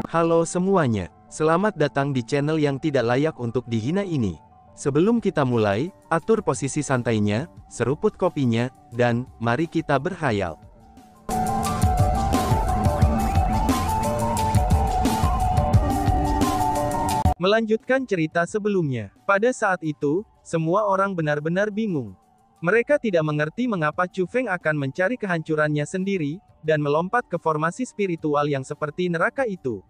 Halo semuanya, selamat datang di channel yang tidak layak untuk dihina ini. Sebelum kita mulai, atur posisi santainya, seruput kopinya, dan mari kita berkhayal. Melanjutkan cerita sebelumnya. Pada saat itu, semua orang benar-benar bingung. Mereka tidak mengerti mengapa Chu Feng akan mencari kehancurannya sendiri, dan melompat ke formasi spiritual yang seperti neraka itu.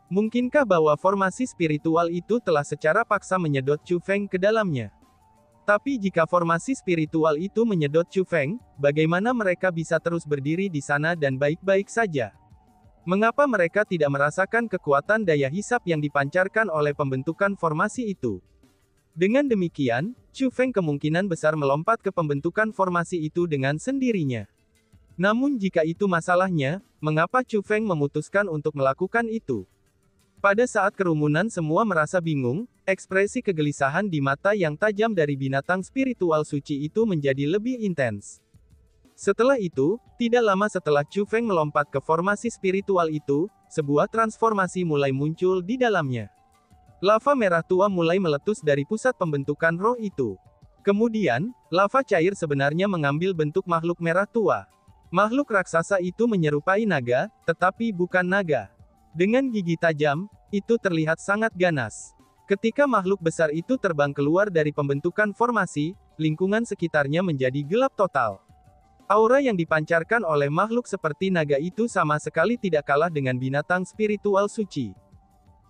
Mungkinkah bahwa formasi spiritual itu telah secara paksa menyedot Chu Feng ke dalamnya? Tapi jika formasi spiritual itu menyedot Chu Feng, bagaimana mereka bisa terus berdiri di sana dan baik-baik saja? Mengapa mereka tidak merasakan kekuatan daya hisap yang dipancarkan oleh pembentukan formasi itu? Dengan demikian, Chu Feng kemungkinan besar melompat ke pembentukan formasi itu dengan sendirinya. Namun jika itu masalahnya, mengapa Chu Feng memutuskan untuk melakukan itu? Pada saat kerumunan semua merasa bingung, ekspresi kegelisahan di mata yang tajam dari binatang spiritual suci itu menjadi lebih intens. Setelah itu, tidak lama setelah Chu Feng melompat ke formasi spiritual itu, sebuah transformasi mulai muncul di dalamnya. Lava merah tua mulai meletus dari pusat pembentukan roh itu. Kemudian, lava cair sebenarnya mengambil bentuk makhluk merah tua. Makhluk raksasa itu menyerupai naga, tetapi bukan naga. Dengan gigi tajam, itu terlihat sangat ganas. Ketika makhluk besar itu terbang keluar dari pembentukan formasi, lingkungan sekitarnya menjadi gelap total. Aura yang dipancarkan oleh makhluk seperti naga itu sama sekali tidak kalah dengan binatang spiritual suci.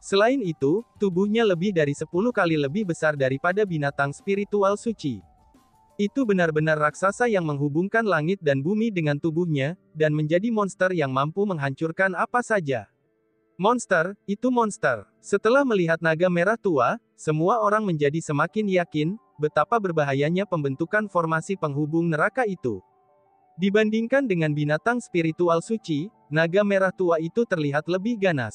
Selain itu, tubuhnya lebih dari 10 kali lebih besar daripada binatang spiritual suci. Itu benar-benar raksasa yang menghubungkan langit dan bumi dengan tubuhnya, dan menjadi monster yang mampu menghancurkan apa saja. Monster, itu monster. Setelah melihat naga merah tua, semua orang menjadi semakin yakin, betapa berbahayanya pembentukan formasi penghubung neraka itu. Dibandingkan dengan binatang spiritual suci, naga merah tua itu terlihat lebih ganas.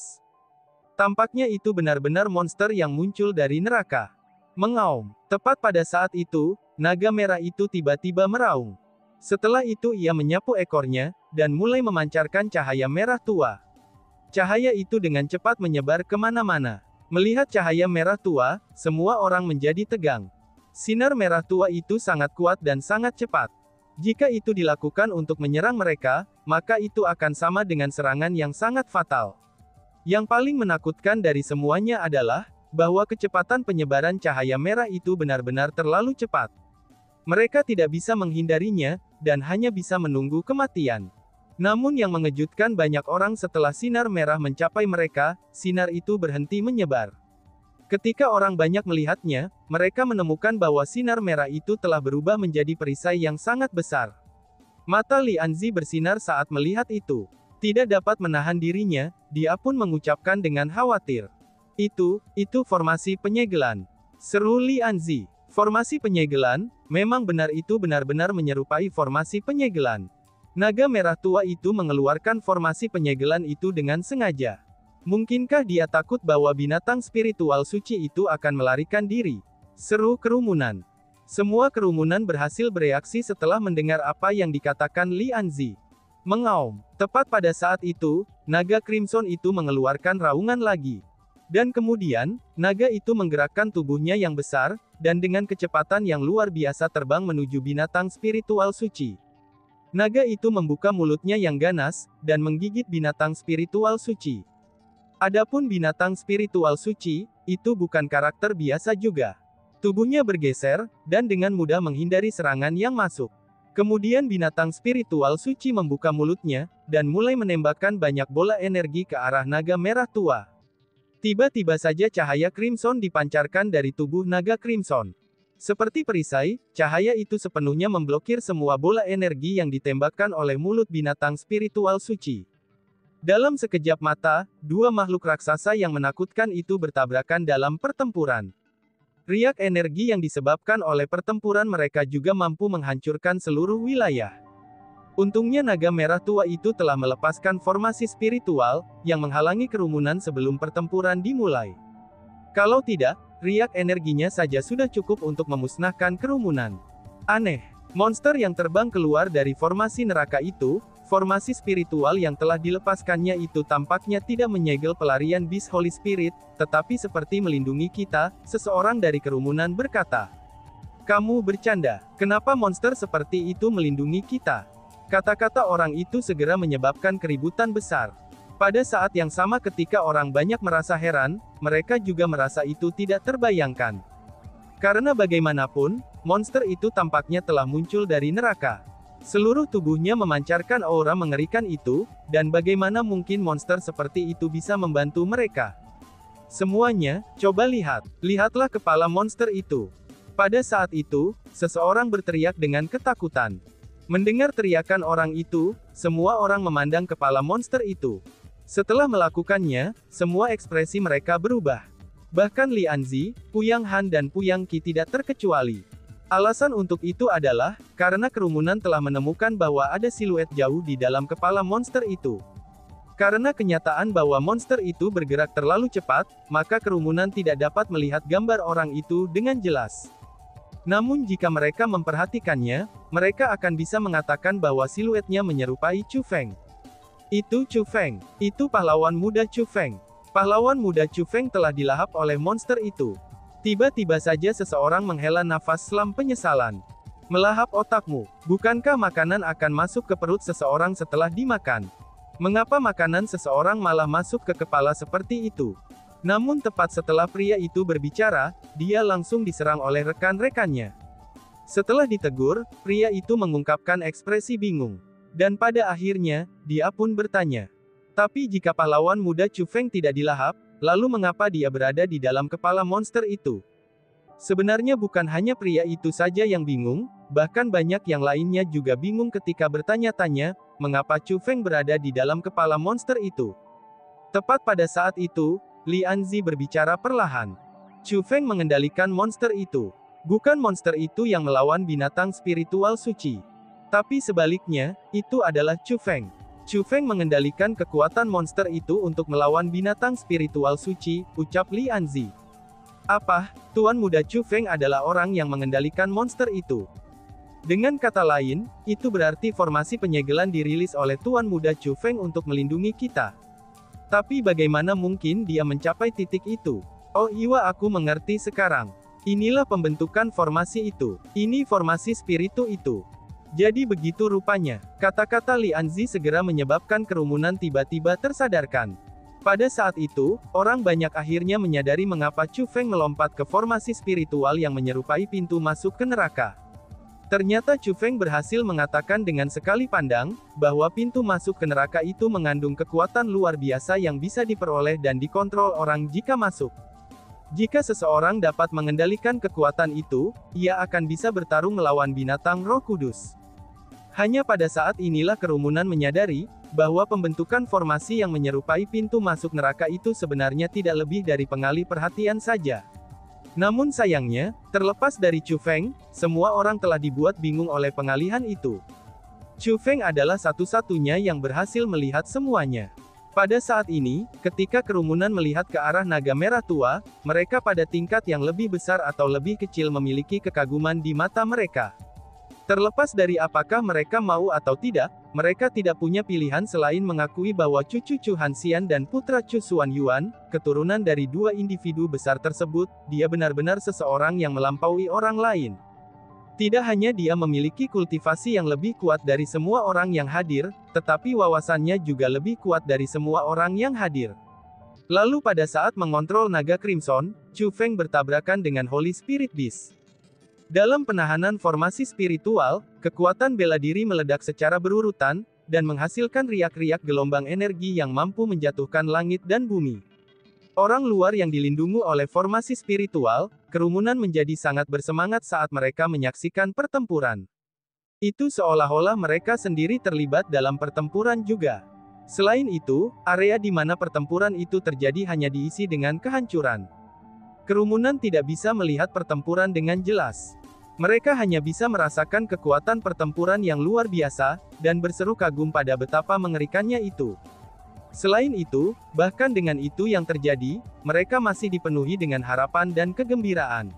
Tampaknya itu benar-benar monster yang muncul dari neraka. Mengaum. Tepat pada saat itu, naga merah itu tiba-tiba meraung. Setelah itu ia menyapu ekornya, dan mulai memancarkan cahaya merah tua. Cahaya itu dengan cepat menyebar kemana-mana. Melihat cahaya merah tua, semua orang menjadi tegang. Sinar merah tua itu sangat kuat dan sangat cepat. Jika itu dilakukan untuk menyerang mereka, maka itu akan sama dengan serangan yang sangat fatal. Yang paling menakutkan dari semuanya adalah, bahwa kecepatan penyebaran cahaya merah itu benar-benar terlalu cepat. Mereka tidak bisa menghindarinya, dan hanya bisa menunggu kematian. Namun yang mengejutkan banyak orang setelah sinar merah mencapai mereka, sinar itu berhenti menyebar. Ketika orang banyak melihatnya, mereka menemukan bahwa sinar merah itu telah berubah menjadi perisai yang sangat besar. Mata Li Anzi bersinar saat melihat itu. Tidak dapat menahan dirinya, dia pun mengucapkan dengan khawatir. Itu formasi penyegelan. Seru Li Anzi. Formasi penyegelan, memang benar itu benar-benar menyerupai formasi penyegelan. Naga merah tua itu mengeluarkan formasi penyegelan itu dengan sengaja. Mungkinkah dia takut bahwa binatang spiritual suci itu akan melarikan diri? Seru kerumunan. Semua kerumunan berhasil bereaksi setelah mendengar apa yang dikatakan Li Anzi. Mengaum. Tepat pada saat itu, naga Crimson itu mengeluarkan raungan lagi. Dan kemudian, naga itu menggerakkan tubuhnya yang besar, dan dengan kecepatan yang luar biasa terbang menuju binatang spiritual suci. Naga itu membuka mulutnya yang ganas, dan menggigit binatang spiritual suci. Adapun binatang spiritual suci, itu bukan karakter biasa juga. Tubuhnya bergeser, dan dengan mudah menghindari serangan yang masuk. Kemudian binatang spiritual suci membuka mulutnya, dan mulai menembakkan banyak bola energi ke arah naga merah tua. Tiba-tiba saja cahaya Crimson dipancarkan dari tubuh naga Crimson. Seperti perisai, cahaya itu sepenuhnya memblokir semua bola energi yang ditembakkan oleh mulut binatang spiritual suci. Dalam sekejap mata, dua makhluk raksasa yang menakutkan itu bertabrakan dalam pertempuran. Riak energi yang disebabkan oleh pertempuran mereka juga mampu menghancurkan seluruh wilayah. Untungnya naga merah tua itu telah melepaskan formasi spiritual, yang menghalangi kerumunan sebelum pertempuran dimulai. Kalau tidak, riak energinya saja sudah cukup untuk memusnahkan kerumunan. Aneh. Monster yang terbang keluar dari formasi neraka itu, Formasi spiritual yang telah dilepaskannya itu tampaknya tidak menyegel pelarian bis Holy Spirit, tetapi seperti melindungi kita, seseorang dari kerumunan berkata. Kamu bercanda, kenapa monster seperti itu melindungi kita? Kata-kata orang itu segera menyebabkan keributan besar. Pada saat yang sama ketika orang banyak merasa heran, mereka juga merasa itu tidak terbayangkan. Karena bagaimanapun, monster itu tampaknya telah muncul dari neraka. Seluruh tubuhnya memancarkan aura mengerikan itu, dan bagaimana mungkin monster seperti itu bisa membantu mereka? Semuanya, coba lihat. Lihatlah kepala monster itu. Pada saat itu, seseorang berteriak dengan ketakutan. Mendengar teriakan orang itu, semua orang memandang kepala monster itu. Setelah melakukannya, semua ekspresi mereka berubah. Bahkan Li Anzi, Puyang Han dan Puyang Qi tidak terkecuali. Alasan untuk itu adalah, karena kerumunan telah menemukan bahwa ada siluet jauh di dalam kepala monster itu. Karena kenyataan bahwa monster itu bergerak terlalu cepat, maka kerumunan tidak dapat melihat gambar orang itu dengan jelas. Namun jika mereka memperhatikannya, mereka akan bisa mengatakan bahwa siluetnya menyerupai Chu Feng. Itu Chu Feng. Itu pahlawan muda Chu Feng. Pahlawan muda Chu Feng telah dilahap oleh monster itu. Tiba-tiba saja seseorang menghela nafas selam penyesalan. Melahap otakmu. Bukankah makanan akan masuk ke perut seseorang setelah dimakan? Mengapa makanan seseorang malah masuk ke kepala seperti itu? Namun tepat setelah pria itu berbicara, dia langsung diserang oleh rekan-rekannya. Setelah ditegur, pria itu mengungkapkan ekspresi bingung. Dan pada akhirnya, dia pun bertanya. Tapi jika pahlawan muda Chu Feng tidak dilahap, lalu mengapa dia berada di dalam kepala monster itu? Sebenarnya bukan hanya pria itu saja yang bingung, bahkan banyak yang lainnya juga bingung ketika bertanya-tanya, mengapa Chu Feng berada di dalam kepala monster itu. Tepat pada saat itu, Li Anzi berbicara perlahan. Chu Feng mengendalikan monster itu. Bukan monster itu yang melawan binatang spiritual suci. Tapi sebaliknya, itu adalah Chu Feng. Chu Feng mengendalikan kekuatan monster itu untuk melawan binatang spiritual suci, ucap Li Anzi. Apa, Tuan Muda Chu Feng adalah orang yang mengendalikan monster itu? Dengan kata lain, itu berarti formasi penyegelan dirilis oleh Tuan Muda Chu Feng untuk melindungi kita. Tapi bagaimana mungkin dia mencapai titik itu? Oh iya, aku mengerti sekarang. Inilah pembentukan formasi itu. Ini formasi spiritu itu. Jadi begitu rupanya. Kata-kata Li Anzi segera menyebabkan kerumunan tiba-tiba tersadarkan. Pada saat itu, orang banyak akhirnya menyadari mengapa Chu Feng melompat ke formasi spiritual yang menyerupai pintu masuk ke neraka. Ternyata Chu Feng berhasil mengatakan dengan sekali pandang, bahwa pintu masuk ke neraka itu mengandung kekuatan luar biasa yang bisa diperoleh dan dikontrol orang jika masuk. Jika seseorang dapat mengendalikan kekuatan itu, ia akan bisa bertarung melawan binatang Roh Kudus. Hanya pada saat inilah kerumunan menyadari, bahwa pembentukan formasi yang menyerupai pintu masuk neraka itu sebenarnya tidak lebih dari pengalih perhatian saja. Namun sayangnya, terlepas dari Chu Feng, semua orang telah dibuat bingung oleh pengalihan itu. Chu Feng adalah satu-satunya yang berhasil melihat semuanya. Pada saat ini, ketika kerumunan melihat ke arah naga merah tua, mereka pada tingkat yang lebih besar atau lebih kecil memiliki kekaguman di mata mereka. Terlepas dari apakah mereka mau atau tidak, mereka tidak punya pilihan selain mengakui bahwa cucu Chu Hanxian dan putra Chu Xuan Yuan, keturunan dari dua individu besar tersebut, dia benar-benar seseorang yang melampaui orang lain. Tidak hanya dia memiliki kultivasi yang lebih kuat dari semua orang yang hadir, tetapi wawasannya juga lebih kuat dari semua orang yang hadir. Lalu pada saat mengontrol naga Crimson, Chu Feng bertabrakan dengan Holy Spirit Beast. Dalam penahanan formasi spiritual, kekuatan bela diri meledak secara berurutan, dan menghasilkan riak-riak gelombang energi yang mampu menjatuhkan langit dan bumi. Orang luar yang dilindungi oleh formasi spiritual, kerumunan menjadi sangat bersemangat saat mereka menyaksikan pertempuran. Itu seolah-olah mereka sendiri terlibat dalam pertempuran juga. Selain itu, area di mana pertempuran itu terjadi hanya diisi dengan kehancuran. Kerumunan tidak bisa melihat pertempuran dengan jelas. Mereka hanya bisa merasakan kekuatan pertempuran yang luar biasa, dan berseru kagum pada betapa mengerikannya itu. Selain itu, bahkan dengan itu yang terjadi, mereka masih dipenuhi dengan harapan dan kegembiraan.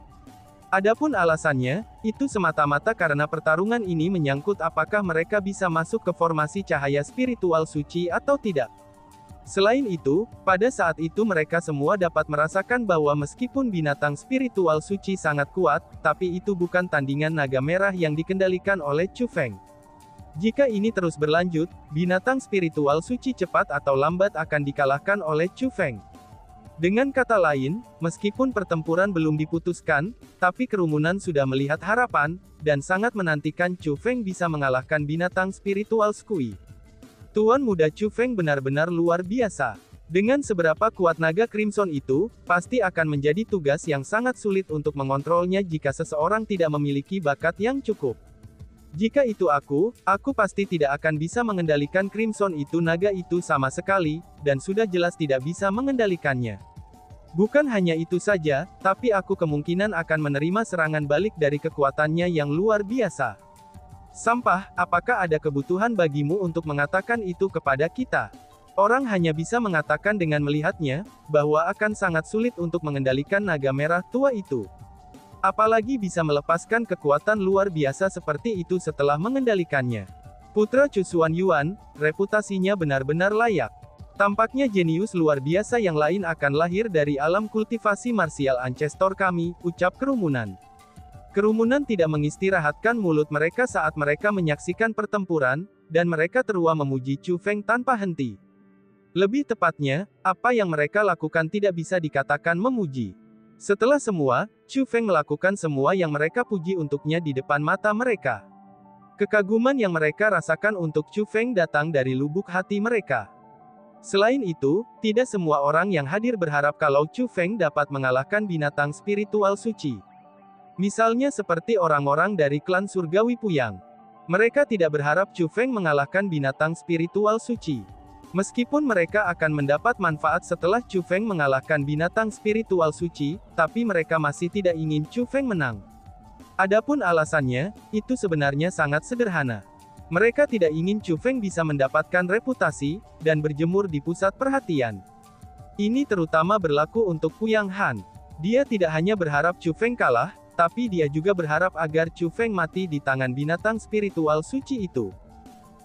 Adapun alasannya, itu semata-mata karena pertarungan ini menyangkut apakah mereka bisa masuk ke formasi cahaya spiritual suci atau tidak. Selain itu, pada saat itu mereka semua dapat merasakan bahwa meskipun binatang spiritual suci sangat kuat, tapi itu bukan tandingan naga merah yang dikendalikan oleh Chu Feng. Jika ini terus berlanjut, binatang spiritual suci cepat atau lambat akan dikalahkan oleh Chu Feng. Dengan kata lain, meskipun pertempuran belum diputuskan, tapi kerumunan sudah melihat harapan, dan sangat menantikan Chu Feng bisa mengalahkan binatang spiritual Skui. Tuan muda Chu Feng benar-benar luar biasa. Dengan seberapa kuat naga Crimson itu, pasti akan menjadi tugas yang sangat sulit untuk mengontrolnya jika seseorang tidak memiliki bakat yang cukup. Jika itu aku pasti tidak akan bisa mengendalikan Crimson itu naga itu sama sekali, dan sudah jelas tidak bisa mengendalikannya. Bukan hanya itu saja, tapi aku kemungkinan akan menerima serangan balik dari kekuatannya yang luar biasa. Sampah, apakah ada kebutuhan bagimu untuk mengatakan itu kepada kita? Orang hanya bisa mengatakan dengan melihatnya, bahwa akan sangat sulit untuk mengendalikan naga merah tua itu. Apalagi bisa melepaskan kekuatan luar biasa seperti itu setelah mengendalikannya. Putra Chu Xuanyuan, reputasinya benar-benar layak. Tampaknya jenius luar biasa yang lain akan lahir dari alam kultivasi martial ancestor kami, ucap kerumunan. Kerumunan tidak mengistirahatkan mulut mereka saat mereka menyaksikan pertempuran, dan mereka terua memuji Chu Feng tanpa henti. Lebih tepatnya, apa yang mereka lakukan tidak bisa dikatakan memuji. Setelah semua, Chu Feng melakukan semua yang mereka puji untuknya di depan mata mereka. Kekaguman yang mereka rasakan untuk Chu Feng datang dari lubuk hati mereka. Selain itu, tidak semua orang yang hadir berharap kalau Chu Feng dapat mengalahkan binatang spiritual suci. Misalnya seperti orang-orang dari klan surgawi Puyang. Mereka tidak berharap Chu Feng mengalahkan binatang spiritual suci. Meskipun mereka akan mendapat manfaat setelah Chu Feng mengalahkan binatang spiritual suci, tapi mereka masih tidak ingin Chu Feng menang. Adapun alasannya, itu sebenarnya sangat sederhana. Mereka tidak ingin Chu Feng bisa mendapatkan reputasi, dan berjemur di pusat perhatian. Ini terutama berlaku untuk Puyang Han. Dia tidak hanya berharap Chu Feng kalah, tapi dia juga berharap agar Chu Feng mati di tangan binatang spiritual suci itu.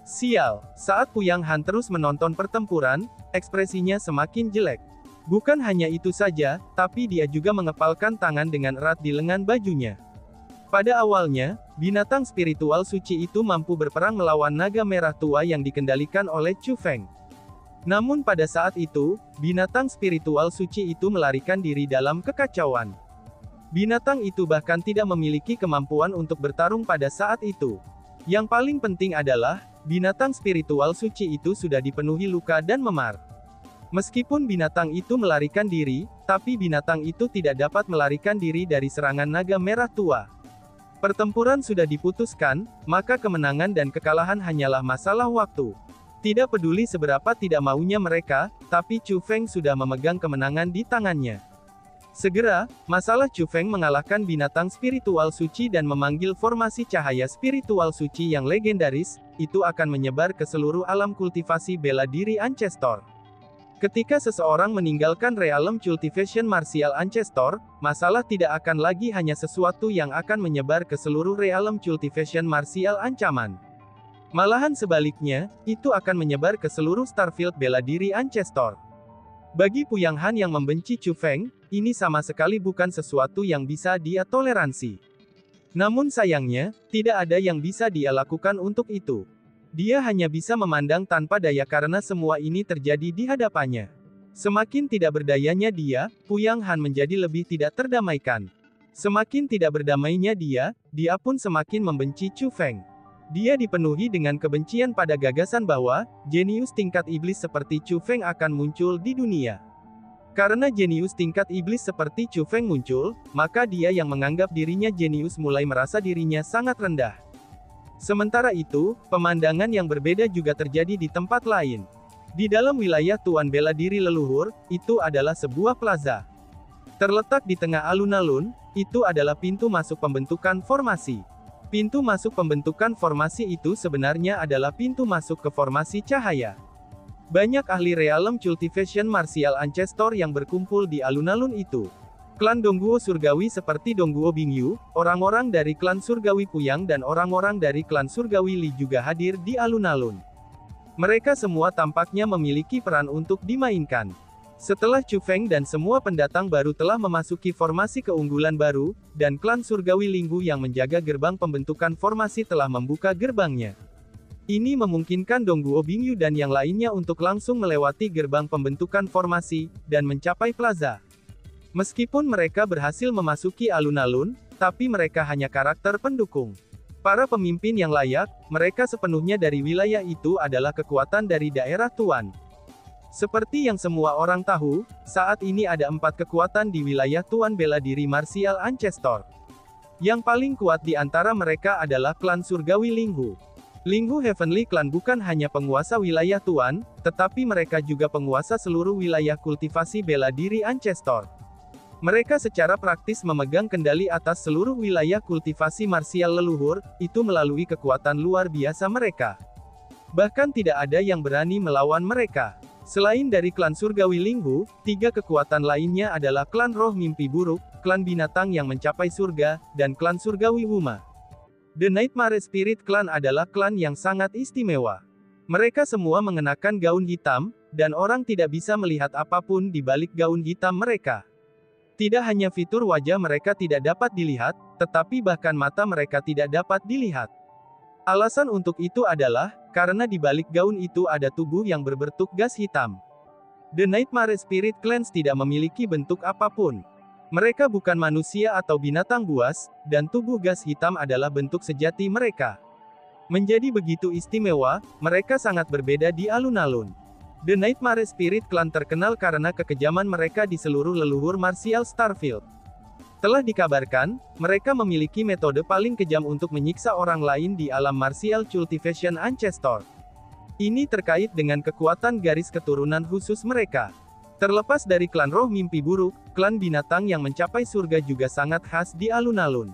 Sial, saat Puyang Han terus menonton pertempuran, ekspresinya semakin jelek. Bukan hanya itu saja, tapi dia juga mengepalkan tangan dengan erat di lengan bajunya. Pada awalnya, binatang spiritual suci itu mampu berperang melawan naga merah tua yang dikendalikan oleh Chu Feng. Namun pada saat itu, binatang spiritual suci itu melarikan diri dalam kekacauan. Binatang itu bahkan tidak memiliki kemampuan untuk bertarung pada saat itu. Yang paling penting adalah, binatang spiritual suci itu sudah dipenuhi luka dan memar. Meskipun binatang itu melarikan diri, tapi binatang itu tidak dapat melarikan diri dari serangan naga merah tua. Pertempuran sudah diputuskan, maka kemenangan dan kekalahan hanyalah masalah waktu. Tidak peduli seberapa tidak maunya mereka, tapi Chu Feng sudah memegang kemenangan di tangannya. Segera, masalah Chu Feng mengalahkan binatang spiritual suci dan memanggil formasi cahaya spiritual suci yang legendaris, itu akan menyebar ke seluruh alam kultivasi bela diri Ancestor. Ketika seseorang meninggalkan realm cultivation martial Ancestor, masalah tidak akan lagi hanya sesuatu yang akan menyebar ke seluruh realm cultivation martial ancaman. Malahan sebaliknya, itu akan menyebar ke seluruh Starfield bela diri Ancestor. Bagi Puyang Han yang membenci Chu Feng, ini sama sekali bukan sesuatu yang bisa dia toleransi. Namun sayangnya, tidak ada yang bisa dia lakukan untuk itu. Dia hanya bisa memandang tanpa daya karena semua ini terjadi di hadapannya. Semakin tidak berdayanya dia, Puyang Han menjadi lebih tidak terdamaikan. Semakin tidak berdamainya dia pun semakin membenci Chu Feng. Dia dipenuhi dengan kebencian pada gagasan bahwa, jenius tingkat iblis seperti Chu Feng akan muncul di dunia. Karena jenius tingkat iblis seperti Chu Feng muncul, maka dia yang menganggap dirinya jenius mulai merasa dirinya sangat rendah. Sementara itu, pemandangan yang berbeda juga terjadi di tempat lain. Di dalam wilayah Tuan Bela Diri Leluhur, itu adalah sebuah plaza. Terletak di tengah alun-alun, itu adalah pintu masuk pembentukan formasi. Pintu masuk pembentukan formasi itu sebenarnya adalah pintu masuk ke formasi cahaya. Banyak ahli realm cultivation martial ancestor yang berkumpul di alun-alun itu. Klan Dongguo Surgawi seperti Dongguo Bingyu, orang-orang dari klan Surgawi Puyang dan orang-orang dari klan Surgawi Li juga hadir di alun-alun. Mereka semua tampaknya memiliki peran untuk dimainkan. Setelah Chu Feng dan semua pendatang baru telah memasuki formasi keunggulan baru, dan klan Surgawi Linggu yang menjaga gerbang pembentukan formasi telah membuka gerbangnya. Ini memungkinkan Dongguo Bingyu dan yang lainnya untuk langsung melewati gerbang pembentukan formasi, dan mencapai plaza. Meskipun mereka berhasil memasuki alun-alun, tapi mereka hanya karakter pendukung. Para pemimpin yang layak, mereka sepenuhnya dari wilayah itu adalah kekuatan dari daerah Tuan. Seperti yang semua orang tahu, saat ini ada 4 kekuatan di wilayah Tuan bela diri martial Ancestor. Yang paling kuat di antara mereka adalah klan Surgawi Linghu. Linghu Heavenly Clan bukan hanya penguasa wilayah Tuan, tetapi mereka juga penguasa seluruh wilayah kultivasi bela diri Ancestor. Mereka secara praktis memegang kendali atas seluruh wilayah kultivasi marsial leluhur, itu melalui kekuatan luar biasa mereka. Bahkan tidak ada yang berani melawan mereka. Selain dari klan Surgawi Linghu, 3 kekuatan lainnya adalah klan Roh Mimpi Buruk, klan Binatang yang Mencapai Surga, dan klan Surgawi Wuma. The Nightmare Spirit Clan adalah klan yang sangat istimewa. Mereka semua mengenakan gaun hitam, dan orang tidak bisa melihat apapun di balik gaun hitam mereka. Tidak hanya fitur wajah mereka tidak dapat dilihat, tetapi bahkan mata mereka tidak dapat dilihat. Alasan untuk itu adalah, karena di balik gaun itu ada tubuh yang berbentuk gas hitam. The Nightmare Spirit Clans tidak memiliki bentuk apapun. Mereka bukan manusia atau binatang buas, dan tubuh gas hitam adalah bentuk sejati mereka. Menjadi begitu istimewa, mereka sangat berbeda di alun-alun. The Nightmare Spirit Clan terkenal karena kekejaman mereka di seluruh leluhur martial Starfield. Telah dikabarkan, mereka memiliki metode paling kejam untuk menyiksa orang lain di alam martial cultivation Ancestor. Ini terkait dengan kekuatan garis keturunan khusus mereka. Terlepas dari klan Roh Mimpi Buruk, klan Binatang yang Mencapai Surga juga sangat khas di alun-alun.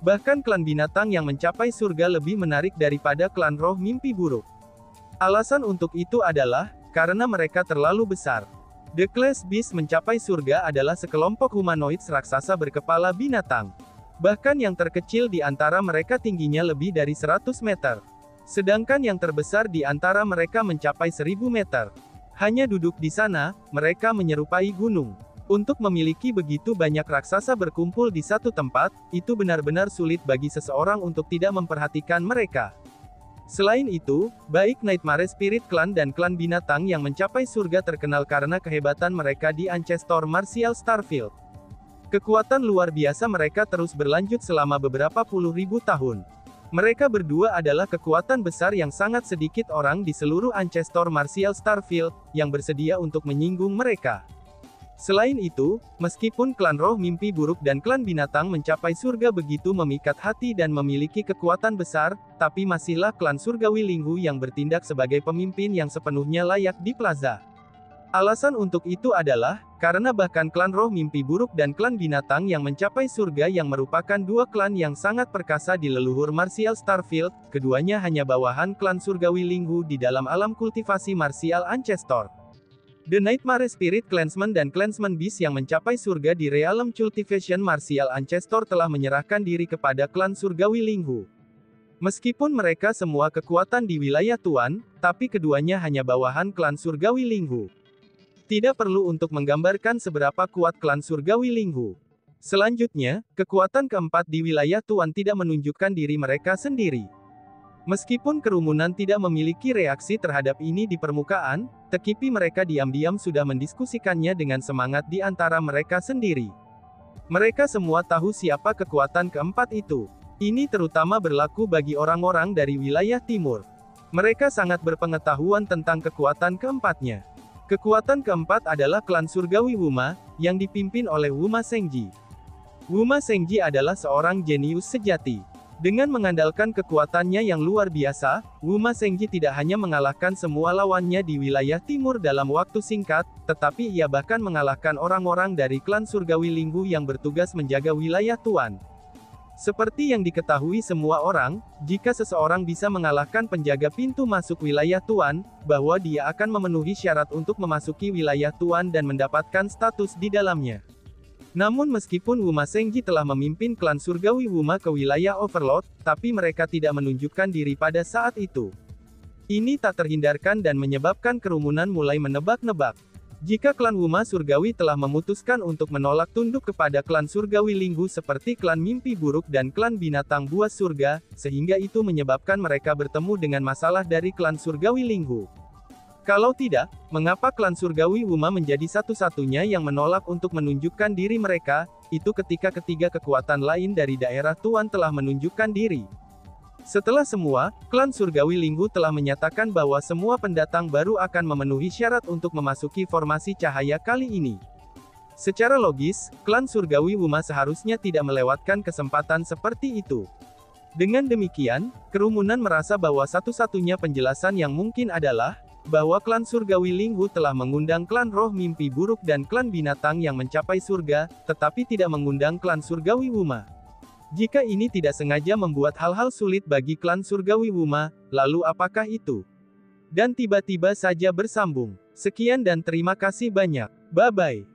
Bahkan klan Binatang yang Mencapai Surga lebih menarik daripada klan Roh Mimpi Buruk. Alasan untuk itu adalah, karena mereka terlalu besar. The Class Beast Mencapai Surga adalah sekelompok humanoid raksasa berkepala binatang. Bahkan yang terkecil di antara mereka tingginya lebih dari 100 meter. Sedangkan yang terbesar di antara mereka mencapai 1000 meter. Hanya duduk di sana, mereka menyerupai gunung. Untuk memiliki begitu banyak raksasa berkumpul di satu tempat, itu benar-benar sulit bagi seseorang untuk tidak memperhatikan mereka. Selain itu, baik Nightmare Spirit Clan dan klan Binatang yang Mencapai Surga terkenal karena kehebatan mereka di Ancestor Martial Starfield. Kekuatan luar biasa mereka terus berlanjut selama beberapa puluh ribu tahun. Mereka berdua adalah kekuatan besar yang sangat sedikit orang di seluruh Ancestor Martial Starfield, yang bersedia untuk menyinggung mereka. Selain itu, meskipun klan Roh Mimpi Buruk dan klan Binatang Mencapai Surga begitu memikat hati dan memiliki kekuatan besar, tapi masihlah klan Surgawi Linghu yang bertindak sebagai pemimpin yang sepenuhnya layak di plaza. Alasan untuk itu adalah, karena bahkan klan Roh Mimpi Buruk dan klan Binatang yang Mencapai Surga yang merupakan 2 klan yang sangat perkasa di leluhur martial Starfield, keduanya hanya bawahan klan Surgawi Linghu di dalam alam kultivasi martial Ancestor. The Nightmare Spirit Clansman dan Clansman Beast yang Mencapai Surga di Realm Cultivation Martial Ancestor telah menyerahkan diri kepada klan Surgawi Linghu. Meskipun mereka semua kekuatan di wilayah Tuan, tapi keduanya hanya bawahan klan Surgawi Linghu. Tidak perlu untuk menggambarkan seberapa kuat klan Surgawi Linghu. Selanjutnya, kekuatan keempat di wilayah Tuan tidak menunjukkan diri mereka sendiri. Meskipun kerumunan tidak memiliki reaksi terhadap ini di permukaan, tetapi mereka diam-diam sudah mendiskusikannya dengan semangat di antara mereka sendiri. Mereka semua tahu siapa kekuatan keempat itu. Ini terutama berlaku bagi orang-orang dari wilayah timur. Mereka sangat berpengetahuan tentang kekuatan keempatnya. Kekuatan keempat adalah klan Surgawi Wuma, yang dipimpin oleh Wuma Sengji. Wuma Sengji adalah seorang jenius sejati. Dengan mengandalkan kekuatannya yang luar biasa, Wuma Sengji tidak hanya mengalahkan semua lawannya di wilayah timur dalam waktu singkat, tetapi ia bahkan mengalahkan orang-orang dari klan Surgawi Linghu yang bertugas menjaga wilayah Tuan. Seperti yang diketahui semua orang, jika seseorang bisa mengalahkan penjaga pintu masuk wilayah Tuan, bahwa dia akan memenuhi syarat untuk memasuki wilayah Tuan dan mendapatkan status di dalamnya. Namun meskipun Wuma Sengji telah memimpin klan surgawi Wuma ke wilayah Overlord, tapi mereka tidak menunjukkan diri pada saat itu. Ini tak terhindarkan dan menyebabkan kerumunan mulai menebak-nebak. Jika klan Wuma surgawi telah memutuskan untuk menolak tunduk kepada klan surgawi Linggu seperti klan mimpi buruk dan klan binatang buas surga, sehingga itu menyebabkan mereka bertemu dengan masalah dari klan surgawi Linggu. Kalau tidak, mengapa klan surgawi Wuma menjadi satu-satunya yang menolak untuk menunjukkan diri mereka, itu ketika ketiga kekuatan lain dari daerah Tuan telah menunjukkan diri. Setelah semua, klan surgawi Linggu telah menyatakan bahwa semua pendatang baru akan memenuhi syarat untuk memasuki formasi cahaya kali ini. Secara logis, klan surgawi Wuma seharusnya tidak melewatkan kesempatan seperti itu. Dengan demikian, kerumunan merasa bahwa satu-satunya penjelasan yang mungkin adalah bahwa klan surgawi Linggu telah mengundang klan roh mimpi buruk dan klan binatang yang mencapai surga, tetapi tidak mengundang klan surgawi Wuma. Jika ini tidak sengaja membuat hal-hal sulit bagi klan surgawi Wuma, lalu apakah itu? Dan tiba-tiba saja bersambung. Sekian dan terima kasih banyak. Bye-bye.